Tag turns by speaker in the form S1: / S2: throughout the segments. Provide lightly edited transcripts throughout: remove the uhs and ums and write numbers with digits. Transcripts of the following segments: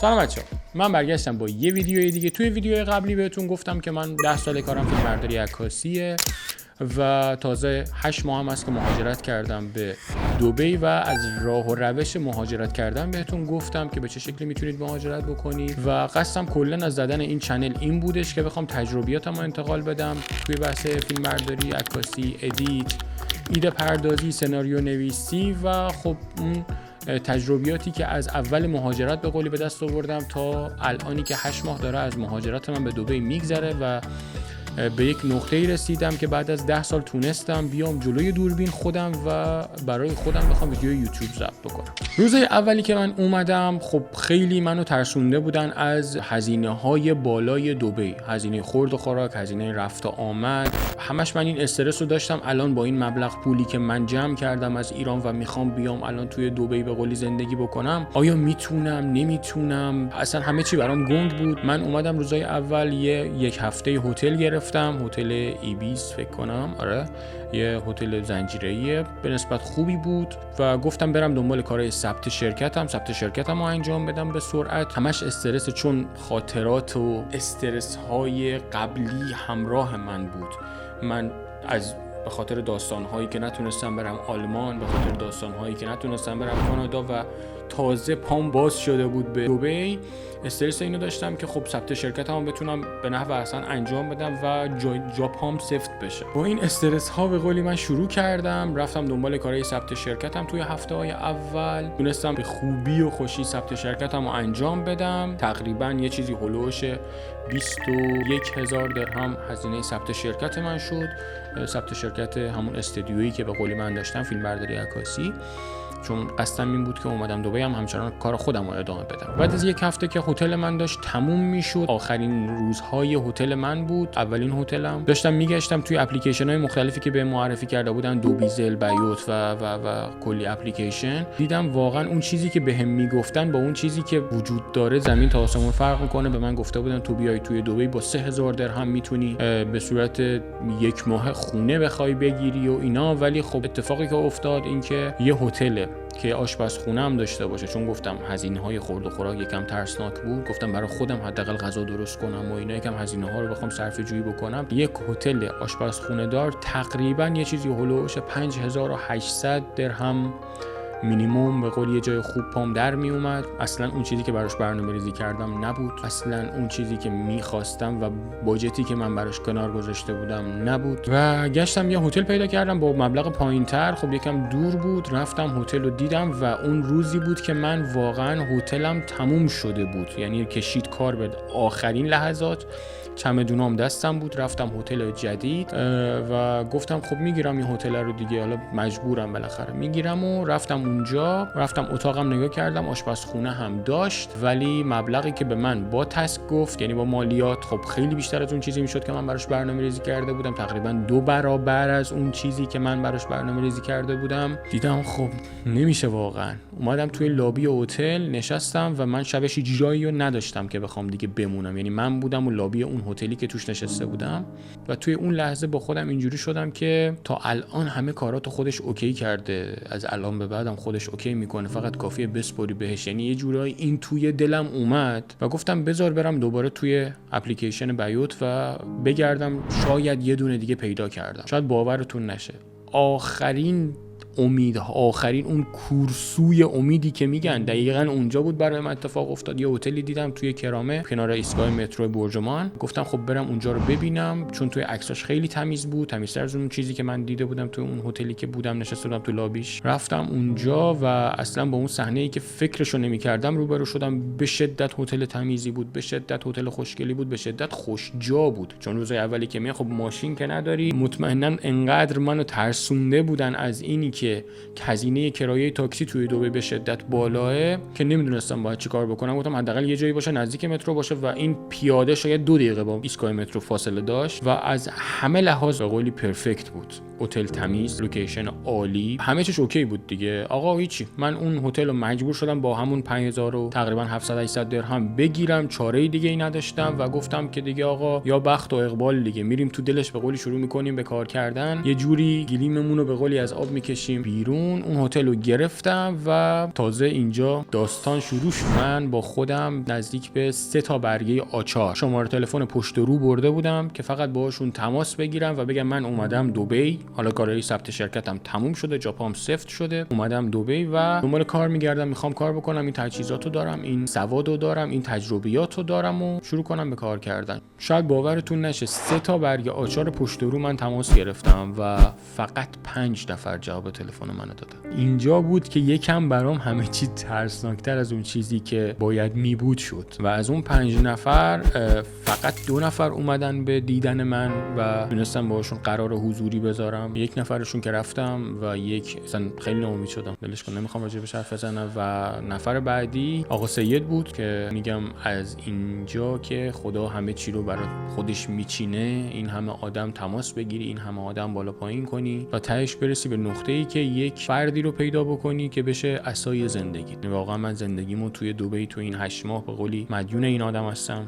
S1: سلام بچه‌ها، من برگشتم با یه ویدیوی دیگه. توی ویدیوی قبلی بهتون گفتم که من 10 سال کارم فیلمبرداری عکاسیه و تازه 8 ماه هم است که مهاجرت کردم به دبی و از راه و روش مهاجرت کردن بهتون گفتم که به چه شکلی میتونید مهاجرت بکنید و قصدم کلا از زدن این چنل این بودش که بخوام تجربیاتمو انتقال بدم توی بحث فیلمبرداری، عکاسی، ادیت، ایده پردازی، سناریو نویسی و خب اون تجربیاتی که از اول مهاجرت به قولی به دست آوردم تا الانی که 8 ماه داره از مهاجرت من به دبی میگذره و به یک نقطه‌ای رسیدم که بعد از 10 سال تونستم بیام جلوی دوربین خودم و برای خودم بخوام ویدیو یوتیوب ضبط بکنم. روزهای اولی که من اومدم خب خیلی منو ترسونده بودن از هزینه‌های بالای دبی، هزینه خورد و خوراک، هزینه رفت و آمد. همش من این استرس رو داشتم. الان با این مبلغ پولی که من جمع کردم از ایران و میخوام بیام الان توی دبی به قولی زندگی بکنم، آیا میتونم نمیتونم؟ اصلا همه چی برام گنگ بود. من اومدم روزهای اول یک هفته هتل گرفتم، هتل ایبیس فکر کنم، آره یه هتل زنجیره‌ای به نسبت خوبی بود و گفتم برم دنبال کارهای ثبت شرکتم رو انجام بدم به سرعت. همش استرس، چون خاطرات و استرس های قبلی همراه من بود. من به خاطر داستان‌هایی که نتونستم برم آلمان، به خاطر داستان‌هایی که نتونستم برم کانادا و تازه پام باز شده بود به دبی، استرس اینو داشتم که خب ثبت شرکتمو بتونم به نحو احسن انجام بدم و جا پام سفت بشه. با این استرس ها به قولی من شروع کردم، رفتم دنبال کارهای ثبت شرکتم. توی هفته‌های اول تونستم به خوبی و خوشی ثبت شرکتمو انجام بدم. تقریبا یه چیزی هولوش 21,000 درهم هزینه ثبت شرکت من شد. ثبت شرکت همون استودیویی که به قولی من داشتم، فیلمبرداری عکاسی، چون قصدم این بود که اومدم دبی هم همچنان کار خودم رو ادامه بدم. بعد از یک هفته که هتل من داشت تموم میشد، آخرین روزهای هتل من بود، اولین هتلم، داشتم میگشتم توی اپلیکیشن‌های مختلفی که به معرفی کرده بودن، دوبیزل، بیوت و کلی اپلیکیشن. دیدم واقعا اون چیزی که بهم میگفتن با اون چیزی که وجود داره زمین تا آسمون فرق میکنه. به من گفته بودن تو بیای توی دبی با 3000 درهم میتونی به صورت یک ماه خونه بخوای بگیری و اینا. ولی خب اتفاقی که افتاد این که یه هتل که آشپزخونه هم داشته باشه، چون گفتم هزینه‌های خورد و خوراک یکم ترسناک بود، گفتم برای خودم حداقل غذا درست کنم و اینا یکم هزینه‌ها رو بخوام صرفه جویی بکنم. یک هتل آشپزخونه دار تقریبا یه چیزی هولوش 5800 درهم مینیمم به قول یه جای خوب پام در می اومد. اصلا اون چیزی که براش برنامه‌ریزی کردم نبود، اصلا اون چیزی که می‌خواستم و باجتی که من براش کنار گذاشته بودم نبود و گشتم یه هتل پیدا کردم با مبلغ پایین‌تر. خب یکم دور بود، رفتم هتل رو دیدم و اون روزی بود که من واقعا هتلم تموم شده بود، یعنی کشید کار به آخرین لحظات. چمدونام دستم بود، رفتم هتل جدید و گفتم خب میگیرم این هتل رو دیگه، حالا مجبورم بالاخره میگیرم و رفتم اونجا. رفتم اتاقم نگاه کردم، آشپزخونه هم داشت، ولی مبلغی که به من با تسک گفت، یعنی با مالیات، خب خیلی بیشتر از اون چیزی میشد که من براش برنامه‌ریزی کرده بودم، تقریبا 2 برابر از اون چیزی که من براش برنامه‌ریزی کرده بودم. دیدم خب نمیشه واقعا. اومدم توی لابی هتل نشستم و من شبش جایی رو نداشتم که بخوام دیگه بمونم، یعنی من بودم و لابی اون هتلی که توش نشسته بودم و توی اون لحظه با خودم اینجوری شدم که تا الان همه کاراتو خودش اوکی کرده، از الان به بعدم خودش اوکی میکنه، فقط کافیه بسپاری بهش. یعنی یه جورایی این توی دلم اومد و گفتم بذار برم دوباره توی اپلیکیشن بیوت و بگردم، شاید یه دونه دیگه پیدا کردم. شاید باورتون نشه، آخرین اون کورسوی امیدی که میگن دقیقاً اونجا بود برای من اتفاق افتاد. یه هتلی دیدم توی کرامه کنار ایستگاه مترو برجمان. گفتم خب برم اونجا رو ببینم، چون توی عکساش خیلی تمیز بود، تمیزتر از اون چیزی که من دیده بودم توی اون هتلی که بودم نشسته بودم تو لابیش. رفتم اونجا و اصلا با اون صحنه‌ای که فکرشو نمی‌کردم روبرو شدم. به شدت هتل تمیزی بود، به شدت هتل خوشگلی بود، به شدت خوشجا بود، چون روزای اولی که خب ماشین که نداری. مطمئناً انقدر منو ترسونده بودن از اینی که هزینه کرایه تاکسی توی دبی به شدت بالاه که نمیدونستم باید چیکار بکنم. گفتم حداقل یه جایی باشه نزدیک مترو باشه و این پیاده شاید 2 دقیقه با ایستگاه مترو فاصله داشت و از همه لحاظ به قولی پرفکت بود. هتل تمیز، لوکیشن عالی، همه چیز اوکی بود دیگه. آقا هیچی، من اون هتل رو مجبور شدم با همون 5000 و تقریبا 700 درهم بگیرم، چاره دیگه ای نداشتم و گفتم که دیگه آقا یا بخت و اقبال دیگه، میریم تو دلش به قولی شروع میکنیم به کار کردن، یه جوری گلیممون رو به قولی از آب میکشیم داشتیم بیرون اون هتل رو گرفتم و تازه اینجا داستان شروع شد. من با خودم نزدیک به 3 تا برگه آچار، شماره تلفن پشت رو برده بودم که فقط باهاشون تماس بگیرم و بگم من اومدم دبی، حالا کارهای ثبت شرکتم تموم شده، جاپام سفت شده، اومدم دبی و دنبال کار میگردم، میخوام کار بکنم، این تجهیزاتو دارم، این سوادو دارم، این تجربیاتو دارم و شروع کنم به کار کردن. شاید باورتون نشه 3 تا برگ آچار پشت رو من تماس گرفتم و فقط 5 نفر جواب تلفن منو دادن. اینجا بود که یکم برام همه چی ترسناکتر از اون چیزی که باید میبود شد و از اون 5 نفر فقط 2 نفر اومدن به دیدن من و تونستم باهاشون قرار حضوری بذارم. یک نفرشون که رفتم و یک اصلا خیلی ناامید شدم، دلش کن نمیخوام راجعش حرف بزنم. و نفر بعدی آقا سید بود که میگم از اینجا که خدا همه چی رو برای خودش میچینه، این همه آدم تماس بگیری، این همه آدم بالا پایین کنی و تهش برسی به نقطه‌ای که یک فردی رو پیدا بکنی که بشه اسای زندگی. واقعا من زندگیمو توی دبی تو این 8 ماه به قولی مدیون این آدم هستم.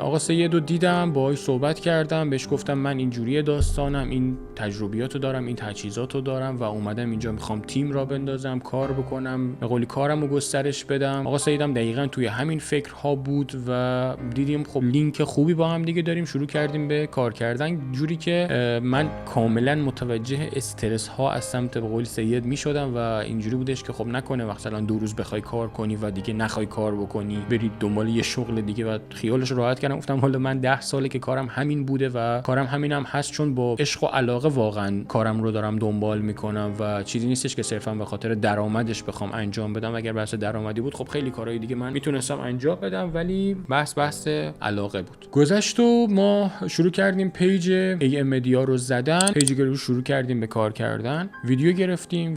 S1: آقا سید رو دیدم، باهاش صحبت کردم، بهش گفتم من اینجوری داستانم، این تجربیاتو دارم، این تجهیزاتو دارم و اومدم اینجا میخوام تیم را بندازم، کار بکنم، به قولی کارمو گسترش بدم. آقا سیدم دقیقاً توی همین فکرها بود و دیدیم خب لینک خوبی با هم دیگه داریم، شروع کردیم به کار کردن جوری که من کاملا متوجه استرس ها از سمت به قول سید میشدم و اینجوری بودش که خب نکنه مثلا 2 روز بخوای کار کنی و دیگه نخوای کار بکنی، برید دنبال یه شغل دیگه. و خیالش راحت کردم، گفتم حالا من 10 ساله که کارم همین بوده و کارم همینم هست، چون با عشق و علاقه واقعا کارم رو دارم دنبال میکنم و چیزی نیستش که صرفا به خاطر درآمدش بخوام انجام بدم. اگر بحث درآمدی بود خب خیلی کارهای دیگه من میتونستم انجام بدم، ولی بحث علاقه بود. گذشت و ما شروع کردیم پیج ام مدیا رو زدن، پیج رو شروع کردیم به کار کردن، ویدیو گرفتیم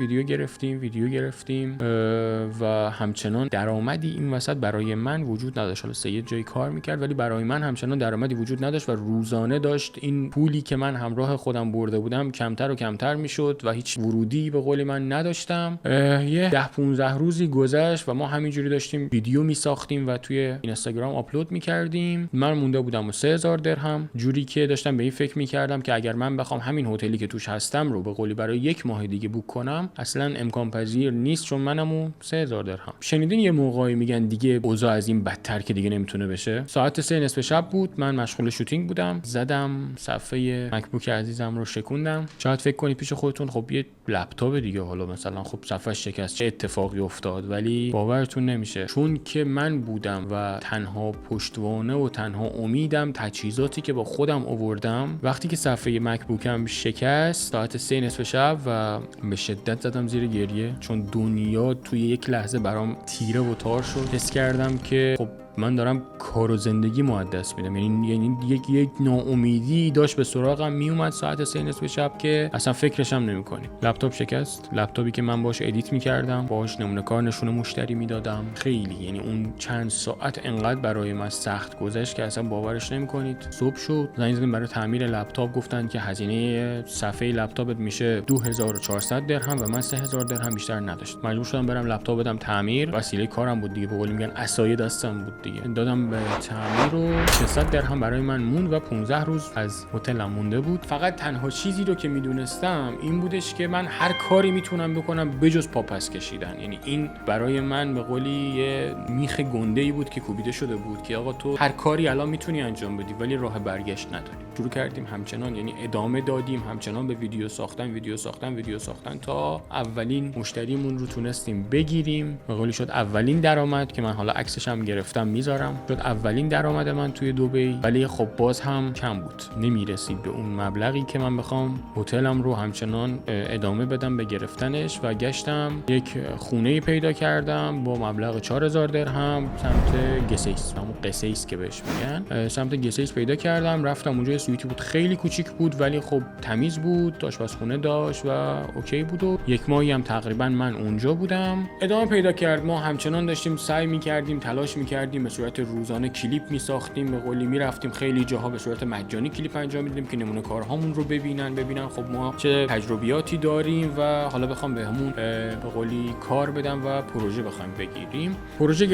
S1: و همچنان درآمدی این وسط برای من وجود نداشت. حالا سید جای کار میکرد ولی برای من همچنان درآمدی وجود نداشت و روزانه داشت این پولی که من همراه خودم برده بودم کمتر و کمتر میشد و هیچ ورودی به قول من نداشتم. یه 10-15 روزی گذشت و ما همینجوری داشتیم ویدیو میساختیم و توی اینستاگرام آپلود میکردیم. من مونده بودم و 3000 درهم، جوری که داشتم به این فکر میکردم که اگر من بخوام همین هتلی که توش هستم رو به قولی برای 1 ماه دیگه بوک کنم اصلا امکان پذیر نیست، چون منمو 3000 درهم. شنیدین یه موقعی میگن دیگه اوضاع از این بدتر که دیگه نمیتونه بشه. ساعت 3 نصف شب بود، من مشغول شوتینگ بودم، زدم صفحه مکبوک عزیزم رو شکوندم. شاید فکر کنید پیش خودتون خب یه لپتاپ دیگه، حالا مثلا خب صفحه شکست چه اتفاقی افتاد، ولی باورتون نمیشه چون که من بودم و تنها پشتوانه و تنها امیدم تجهیزاتی که با خودم آوردم. وقتی که صفحه مکبوکم شکست ساعت 3 نصف شب و به شدت زدم زیر گریه، چون دنیا توی یک لحظه برام تیره و تار شد. حس کردم که خب من دارم کار و زندگی مقدس میدم، یعنی یک ناامیدی داشت به سراغم میومد ساعت 3 نصف شب که اصلا فکرش هم نمی‌کنی. لپتاپ شکست، لپتاپی که من باهاش ادیت می‌کردم، باهاش نمونه کار نشون مشتری میدادم. خیلی یعنی اون چند ساعت انقدر برای من سخت گذشت که اصلا باورش نمی‌کنید. صبح شد زنگ زدن برای تعمیر لپتاپ، گفتن که هزینه صفحه لپتاپت میشه 2400 درهم و من 3000 درهم بیشتر نداشت. مجبور شدم برم لپتاپ بدم تعمیر، وسیله کارم بود دیگه، به قول میگن عصای دستم بود دیگه. دادم به تعمیر و 600 درهم برای من موند و 15 روز از هتلم مونده بود. فقط تنها چیزی رو که میدونستم این بودش که من هر کاری میتونم بکنم بجز پاپس کشیدن. یعنی این برای من به قولی یه میخ گنده‌ای بود که کوبیده شده بود که آقا تو هر کاری الان میتونی انجام بدی ولی راه برگشت نداری. شروع کردیم همچنان، یعنی ادامه دادیم همچنان به ویدیو ساختن تا اولین مشتریمون رو تونستیم بگیریم. به قولی شد اولین درآمد که من حالا عکسش هم گرفتم میذارم، شد اولین درآمد من توی دبی، ولی خب باز هم کم بود، نمیرسید به اون مبلغی که من بخوام هتلم رو همچنان ادامه بدم به گرفتنش. و گشتم یک خونه پیدا کردم با مبلغ 4000 درهم سمت گسیس، همون قسیس که بهش میگن، سمت گسیس پیدا کردم. رفتم اونجا، سویتی بود خیلی کوچیک بود ولی خب تمیز بود، آشپزخونه داشت و اوکی بود و 1 ماهی هم تقریبا من اونجا بودم. ادامه پیدا کرد، ما همچنان داشتیم سعی می‌کردیم، تلاش می‌کردیم به صورت روزانه کلیپ میساختیم، به قولی میرفتیم خیلی جاها به صورت مجانی کلیپ انجام میدیم که نمونه کارهامون رو ببینن خب ما چه تجربیاتی داریم و حالا بخوام بهمون به قولی کار بدن و پروژه بخوایم بگیریم. پروژه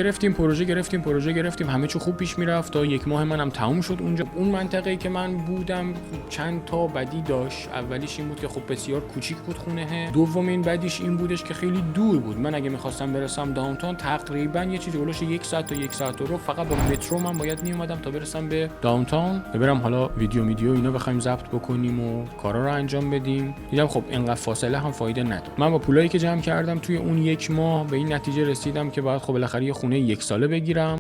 S1: گرفتیم همه چی خوب پیش میرفت تا یک ماه منم تموم شد. اونجا اون منطقه‌ای که من بودم چند تا بدی داشت. اولیش این بود که خب بسیار کوچیک بود خونه. دومین بدیش این بودش که خیلی دور بود. من اگه می‌خواستم برسم داونتاون تقریبا یه چیزی اولش 1 ساعت تا 1 ساعت و ربع فقط با مترو من باید میومدم تا برسم به داونتاون، برم حالا ویدیو اینا بخوایم ضبط بکنیم و کارا رو انجام بدیم. دیدم خب اینقدر فاصله هم فایده نداره. من با پولایی که جمع کردم توی اون یک ماه به این نتیجه رسیدم که باید خب بالاخره یه خونه 1 ساله بگیرم.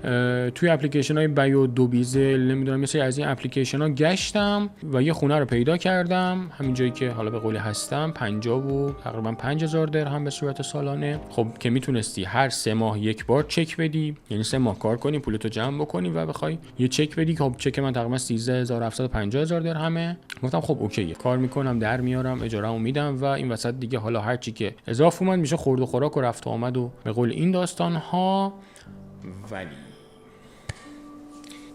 S1: توی اپلیکیشن‌های بایو دوبیزل نمیدونم مثل از این اپلیکیشن‌ها گشتم و یه خونه رو پیدا کردم همین جایی که حالا به قول هستم 50 و تقریبا 5000 درهم به صورت سالانه. خب که میتونستی هر 3 ماه یک بار چک بدی، یعنی 3 ماه کار کنی پولتو جمع بکنی و بخوای یه چک بدی. خب چک من تقریبا 13750 درهمه. گفتم خب اوکیه، کار میکنم در میارم اجاره‌مو میدم و این وسط دیگه حالا هر چی که اضافه اومد میشه خورد و خوراک و رفت و آمد و به قول این داستان ها. ولی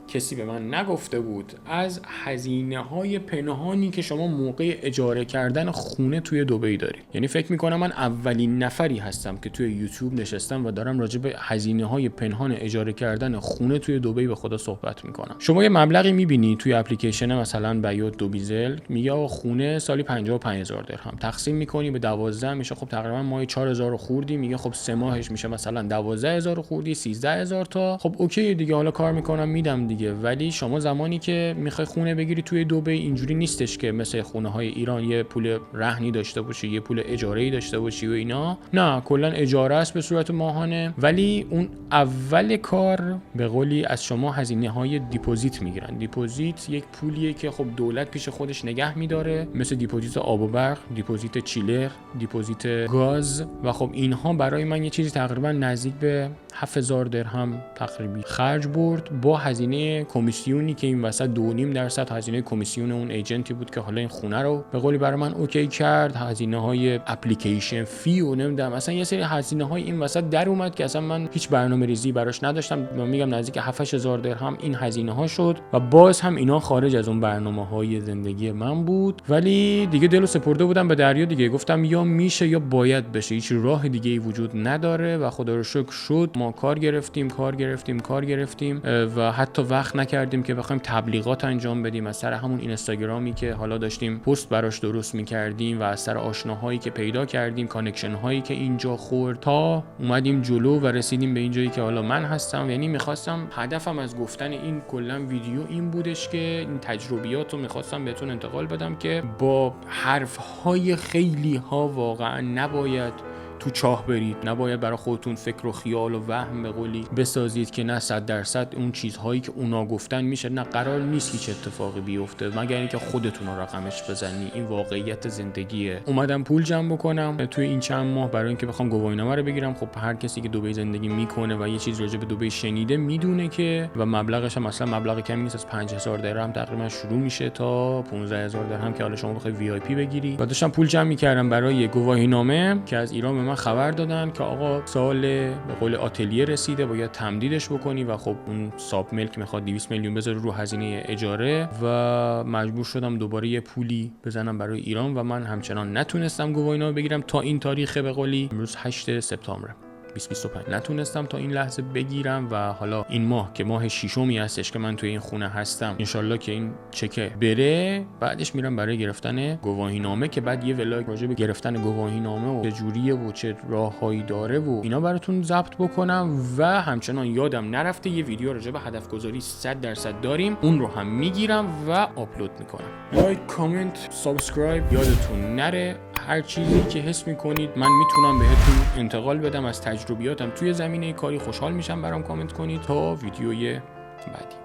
S1: کسی به من نگفته بود از هزینه‌های پنهانی که شما موقع اجاره کردن خونه توی دبی داری. یعنی فکر می‌کنم من اولین نفری هستم که توی یوتیوب نشستم و دارم راجع به هزینه‌های پنهان اجاره کردن خونه توی دبی به خدا صحبت می‌کنم. شما یه مبلغی می‌بینی توی اپلیکیشن مثلا بیوت دوبیزل میگه خونه سالی 55000 درهم، تقسیم می‌کنی به 12 میشه خب تقریبا ماهی 4000 خوردی، میگه خب 3 ماهش میشه مثلا 12000 خوردی 13000 تا. خب اوکی دیگه، حالا کار می‌کنم میدم دیگه. ولی شما زمانی که میخوای خونه بگیری توی دبی اینجوری نیستش که مثل خونه های ایران یه پول رهنی داشته باشی، یه پول اجاره‌ای داشته باشی و اینا. نه، کلا اجاره است به صورت ماهانه. ولی اون اول کار به قولی از شما هزینه‌های دیپوزیت میگیرن. دیپوزیت یک پولیه که خب دولت پیش خودش نگه میداره، مثل دیپوزیت آب و برق، دیپوزیت چیلر، دیپوزیت گاز و خب اینها برای من یه چیزی تقریبا نزدیک به 7000 درهم تقریبی خرج برد با هزینه کمیسیونی که این وسط 2.5% هزینه کمیسیون اون ایجنتی بود که حالا این خونه رو به قولی برای من اوکی کرد. هزینه‌های اپلیکیشن فی و نمیدونم اصلا یه سری هزینه‌های این وسط در اومد که اصلا من هیچ برنامه‌ریزی براش نداشتم. من میگم نزدیک 7000 درهم این هزینه‌ها شد و باز هم اینا خارج از اون برنامه‌های زندگی من بود. ولی دیگه دلو سپرده بودم به دریا دیگه. گفتم یا میشه یا باید بشه، هیچ راه دیگه‌ای وجود نداره و خدا رو شکر شد. ما کار گرفتیم و حتی وقت نکردیم که بخوایم تبلیغات انجام بدیم از سر همون اینستاگرامی که حالا داشتیم پست براش درست می‌کردیم و از سر آشناهایی که پیدا کردیم، کانکشن هایی که اینجا خورد تا اومدیم جلو و رسیدیم به این جایی که حالا من هستم. یعنی می‌خواستم هدفم از گفتن این کلا ویدیو این بودش که این تجربیات رو می‌خواستم بهتون انتقال بدم که با حرف‌های خیلی ها واقعا نباید تو چاه برید، نباید برای خودتون فکر و خیال و وهم به قولی بسازید که نه 100% اون چیزهایی که اونا گفتن میشه. نه، قرار نیست هیچ اتفاقی بیفته مگر اینکه خودتون رو رقمش بزنی. این واقعیت زندگیه. اومدم پول جمع بکنم توی این چند ماه برای اینکه بخوام گواهینامه رو بگیرم. خب هر کسی که دبی زندگی میکنه و یه چیز راجع به دبی شنیده میدونه که و مبلغش هم مثلا مبلغ کمی نیست، از 5000 درهم تقریبا شروع میشه تا 15000 درهم که حالا شما بخوای وی آی پی بگیری. و داشتم پول جمع میکردم برای گواهینامه که از ایران به من خبر دادن که آقا سال به قول آتلیه رسیده باید تمدیدش بکنی و خب اون ساب ملک میخواد 200 میلیون بذاره رو هزینه اجاره و مجبور شدم دوباره یه پولی بزنم برای ایران و من همچنان نتونستم گواهینامه بگیرم تا این تاریخ به قولی امروز 8 سپتامبر 2025 نتونستم تا این لحظه بگیرم و حالا این ماه که ماه ششمی هستش که من توی این خونه هستم انشالله که این چکه بره بعدش میرم برای گرفتن گواهینامه که بعد یه ولاگ راجع به گرفتن گواهینامه و چه جوریه و چه راههایی داره و اینا براتون ضبط بکنم. و همچنان یادم نرفته یه ویدیو راجع به هدف گذاری 100% داریم، اون رو هم میگیرم و آپلود میکنم. لایک، کامنت، سابسکرایب یادتون نره. هر چیزی که حس میکنید من میتونم بهتون انتقال بدم از تجربیاتم توی زمینه کاری، خوشحال میشم برام کامنت کنید. تا ویدیوی بعدی.